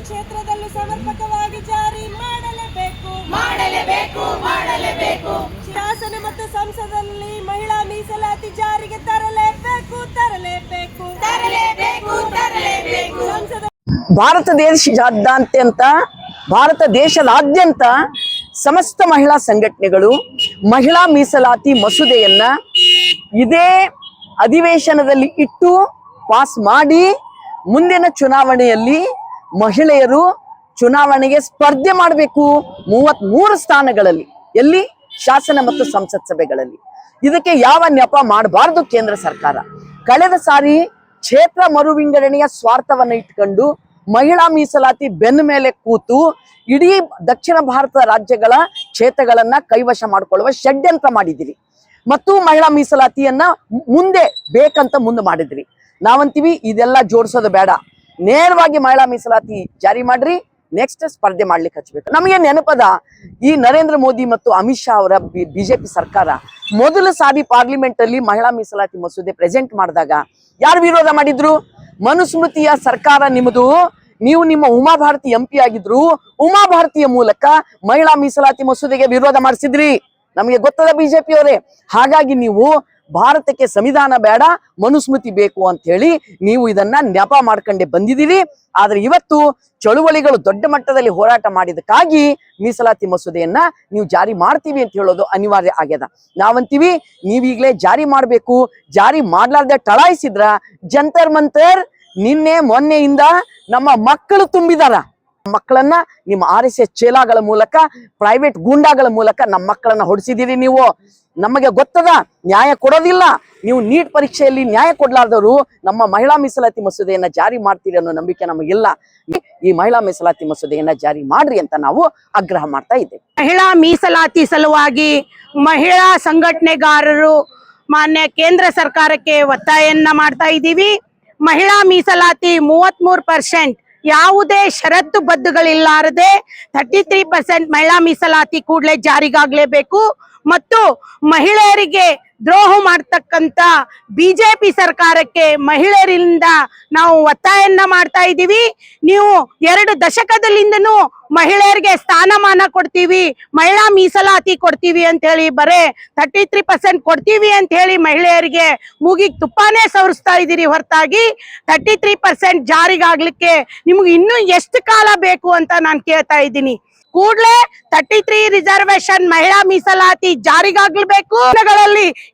ಕ್ಷೇತ್ರದಲ್ಲೂ ಸಮರ್ಪಕವಾಗಿ ಜಾರಿ ಮಾಡಲೇಬೇಕು ಮಾಡಲೇಬೇಕು ಮಾಡಲೇಬೇಕು ಶಾಸನ ಮತ್ತು ಸಂಸದಲ್ಲಿ ಮಹಿಳಾ ಮೀಸಲಾತಿ ಜಾರಿಗೆ ತರಲೇಬೇಕು ತರಲೇಬೇಕು ತರಲೇಬೇಕು ತರಲೇಬೇಕು ಭಾರತ ದೇಶದಾದ್ಯಂತ ಸಮಸ್ತ ಮಹಿಳಾ ಸಂಘಟನೆಗಳು ಮಹಿಳಾ ಮೀಸಲಾತಿ ಮಸೂದೆಯನ್ನ ಇದೇ ಅಧಿವೇಶನದಲ್ಲಿ ಇಟ್ಟು ಪಾಸ್ ಮಾಡಿ ಮುಂದಿನ ಚುನಾವಣೆಯಲ್ಲಿ ಮಹಿಳೆಯರು ಚುನಾವಣೆಗೆ ಸ್ಪರ್ಧೆ ಮಾಡಬೇಕು 33 ಸ್ಥಾನಗಳಲ್ಲಿ, ಎಲ್ಲಿ ಶಾಸನ ಮತ್ತು ಸಂಸತ್ ಸಭೆಗಳಲ್ಲಿ. ಇದಕ್ಕೆ ಯಾವ ನೆಪ ಮಾಡಬಾರದು ಕೇಂದ್ರ ಸರ್ಕಾರ. ಕಳೆದ ಸಾರಿ ಕ್ಷೇತ್ರ ಮರು ವಿಂಗಡಣೆಯ ಸ್ವಾರ್ಥವನ್ನ ಇಟ್ಕೊಂಡು ಮಹಿಳಾ ಮೀಸಲಾತಿ ಬೆನ್ನ ಮೇಲೆ ಕೂತು ಇಡೀ ದಕ್ಷಿಣ ಭಾರತದ ರಾಜ್ಯಗಳ ಕ್ಷೇತ್ರಗಳನ್ನ ಕೈವಶ ಮಾಡಿಕೊಳ್ಳುವ ಷಡ್ಯಂತ್ರ ಮಾಡಿದಿರಿ ಮತ್ತು ಮಹಿಳಾ ಮೀಸಲಾತಿಯನ್ನ ಮುಂದೆ ಬೇಕಂತ ಮುಂದೆ ಮಾಡಿದ್ರಿ. ನಾವಂತೀವಿ ಇದೆಲ್ಲ ಜೋಡಿಸೋದು ಬೇಡ, ನೇರವಾಗಿ ಮಹಿಳಾ ಮೀಸಲಾತಿ ಜಾರಿ ಮಾಡ್ರಿ, ನೆಕ್ಸ್ಟ್ ಸ್ಪರ್ಧೆ ಮಾಡ್ಲಿಕ್ಕೆ ಹಚ್ಬೇಕು. ನಮಗೆ ನೆನಪದ ಈ ನರೇಂದ್ರ ಮೋದಿ ಮತ್ತು ಅಮಿತ್ ಶಾ ಅವರ ಬಿಜೆಪಿ ಸರ್ಕಾರ ಮೊದಲ ಸಾರಿ ಪಾರ್ಲಿಮೆಂಟ್ ಅಲ್ಲಿ ಮಹಿಳಾ ಮೀಸಲಾತಿ ಮಸೂದೆ ಪ್ರೆಸೆಂಟ್ ಮಾಡಿದಾಗ ಯಾರು ವಿರೋಧ ಮಾಡಿದ್ರು? ಮನುಸ್ಮೃತಿಯ ಸರ್ಕಾರ ನಿಮ್ಮದು. ನೀವು ನಿಮ್ಮ ಉಮಾ ಭಾರತಿ MP ಆಗಿದ್ರು, ಉಮಾ ಭಾರತಿಯ ಮೂಲಕ ಮಹಿಳಾ ಮೀಸಲಾತಿ ಮಸೂದೆಗೆ ವಿರೋಧ ಮಾಡಿಸಿದ್ರಿ. ನಮಗೆ ಗೊತ್ತದ ಬಿಜೆಪಿ ಅವರೇ. ಹಾಗಾಗಿ ನೀವು ಭಾರತಕ್ಕೆ ಸಂವಿಧಾನ ಬೇಡ, ಮನುಸ್ಮೃತಿ ಬೇಕು ಅಂತ ಹೇಳಿ ನೀವು ಇದನ್ನ ನೆಪ ಮಾಡ್ಕೊಂಡೆ ಬಂದಿದ್ದೀರಿ. ಆದ್ರೆ ಇವತ್ತು ಚಳುವಳಿಗಳು ದೊಡ್ಡ ಮಟ್ಟದಲ್ಲಿ ಹೋರಾಟ ಮಾಡಿದಕ್ಕಾಗಿ ಮೀಸಲಾತಿ ಮಸೂದೆಯನ್ನ ನೀವು ಜಾರಿ ಮಾಡ್ತೀವಿ ಅಂತ ಹೇಳೋದು ಅನಿವಾರ್ಯ ಆಗ್ಯದ. ನಾವಂತೀವಿ ನೀವೀಗ್ಲೇ ಜಾರಿ ಮಾಡ್ಬೇಕು. ಜಾರಿ ಮಾಡ್ಲಾರ್ದೆ ಟಳಾಯಿಸಿದ್ರ ಜಂತರ್ ಮಂತರ್ ನಿನ್ನೆ ಮೊನ್ನೆಯಿಂದ ನಮ್ಮ ಮಕ್ಕಳು ತುಂಬಿದಾರ. ಮಕ್ಕಳನ್ನ ನಿಮ್ಮ RSS ಚೇಲಾಗಳ ಮೂಲಕ, ಪ್ರೈವೇಟ್ ಗೂಂಡಾಗಳ ಮೂಲಕ ನಮ್ಮ ಮಕ್ಕಳನ್ನ ಹೊಡಿಸಿದಿರಿ ನೀವು. ನಮಗೆ ಗೊತ್ತದ ನ್ಯಾಯ ಕೊಡೋದಿಲ್ಲ. ನೀವು ನೀಟ್ ಪರೀಕ್ಷೆಯಲ್ಲಿ ನ್ಯಾಯ ಕೊಡ್ಲಾರ್ದವರು ನಮ್ಮ ಮಹಿಳಾ ಮೀಸಲಾತಿ ಮಸೂದೆಯನ್ನ ಜಾರಿ ಮಾಡ್ತೀರಿ ಅನ್ನೋ ನಂಬಿಕೆ ನಮಗಿಲ್ಲ. ಈ ಮಹಿಳಾ ಮೀಸಲಾತಿ ಮಸೂದೆಯನ್ನ ಜಾರಿ ಮಾಡ್ರಿ ಅಂತ ನಾವು ಆಗ್ರಹ ಮಾಡ್ತಾ ಇದ್ದೇವೆ. ಮಹಿಳಾ ಮೀಸಲಾತಿ ಸಲುವಾಗಿ ಮಹಿಳಾ ಸಂಘಟನೆಗಾರರು ಮಾನ್ಯ ಕೇಂದ್ರ ಸರ್ಕಾರಕ್ಕೆ ಒತ್ತಾಯನ್ನ ಮಾಡ್ತಾ ಇದ್ದೀವಿ. ಮಹಿಳಾ ಮೀಸಲಾತಿ 33%, ಯಾವುದೇ ಷರತ್ತು ಬದ್ಧಗಳಿಲ್ಲಾರದೆ 33% ಮಹಿಳಾ ಮೀಸಲಾತಿ ಕೂಡಲೇ ಜಾರಿಗಾಗಲೇಬೇಕು. ಮತ್ತು ಮಹಿಳೆಯರಿಗೆ ದ್ರೋಹ ಮಾಡ್ತಕ್ಕಂತ ಬಿಜೆಪಿ ಸರ್ಕಾರಕ್ಕೆ ಮಹಿಳೆಯರಿಂದ ನಾವು ಒತ್ತಾಯನ್ನ ಮಾಡ್ತಾ ಇದ್ದೀವಿ. ನೀವು 2 ದಶಕದಲ್ಲಿಂದನೂ ಮಹಿಳೆಯರಿಗೆ ಸ್ಥಾನಮಾನ ಕೊಡ್ತೀವಿ, ಮಹಿಳಾ ಮೀಸಲಾತಿ ಕೊಡ್ತೀವಿ ಅಂತ ಹೇಳಿ ಬರೇ 33% ಕೊಡ್ತೀವಿ ಅಂತ ಹೇಳಿ ಮಹಿಳೆಯರಿಗೆ ಮೂಗಿಗೆ ತುಪ್ಪಾನೇ ಸವರಿಸ್ತಾ ಇದ್ದೀರಿ ಹೊರತಾಗಿ 33% ಜಾರಿಗಾಗ್ಲಿಕ್ಕೆ ನಿಮ್ಗೆ ಇನ್ನೂ ಎಷ್ಟು ಕಾಲ ಬೇಕು ಅಂತ ನಾನು ಕೇಳ್ತಾ ಇದ್ದೀನಿ. ಕೂಡಲೇ 33 ರಿಸರ್ವೇಶನ್ ಮಹಿಳಾ ಮೀಸಲಾತಿ ಜಾರಿಗಾಗಲೇಬೇಕು.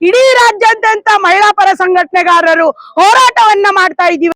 ಇಡೀ ರಾಜ್ಯಾದ್ಯಂತ ಮಹಿಳಾ ಪರ ಸಂಘಟನೆಗಾರರು ಹೋರಾಟವನ್ನ ಮಾಡ್ತಾ ಇದ್ದೀವಿ.